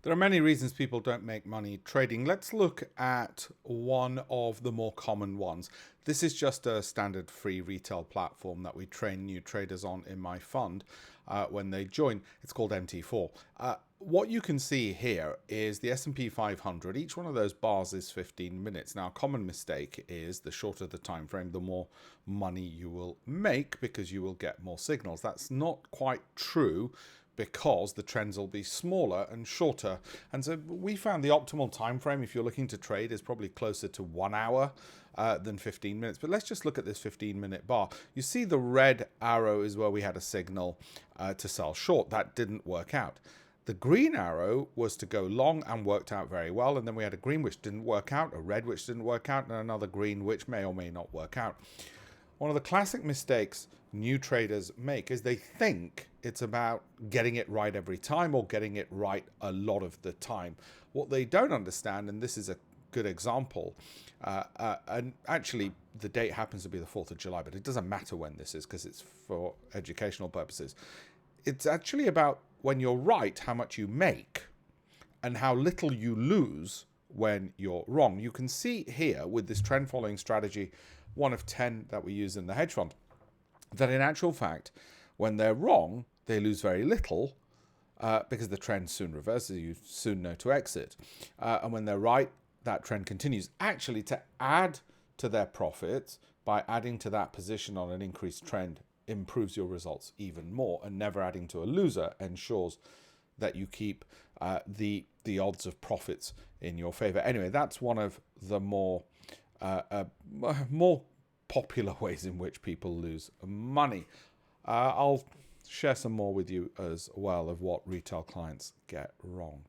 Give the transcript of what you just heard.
There are many reasons people don't make money trading. Let's look at one of the more common ones. This is just a standard free retail platform that we train new traders on in my fund when they join. It's called MT4. What you can see here is the S&P 500. Each one of those bars is 15 minutes. Now, a common mistake is the shorter the time frame, the more money you will make because you will get more signals. That's not quite true, because the trends will be smaller and shorter. And so we found the optimal time frame, if you're looking to trade, is probably closer to 1 hour than 15 minutes. But let's just look at this 15-minute bar. You see the red arrow is where we had a signal to sell short. That didn't work out. The green arrow was to go long and worked out very well. And then we had a green which didn't work out, a red which didn't work out, and another green which may or may not work out. One of the classic mistakes new traders make is they think it's about getting it right every time or getting it right a lot of the time. What they don't understand, and this is a good example, and actually the date happens to be the 4th of July, but it doesn't matter when this is because it's for educational purposes. It's actually about when you're right, how much you make and how little you lose when you're wrong. You can see here with this trend following strategy, one of 10 that we use in the hedge fund, that in actual fact, when they're wrong, they lose very little because the trend soon reverses. You soon know to exit. And when they're right, that trend continues. Actually, to add to their profits by adding to that position on an increased trend improves your results even more, and never adding to a loser ensures that you keep the odds of profits in your favor. Anyway, that's one of the more popular ways in which people lose money. I'll share some more with you as well of what retail clients get wrong.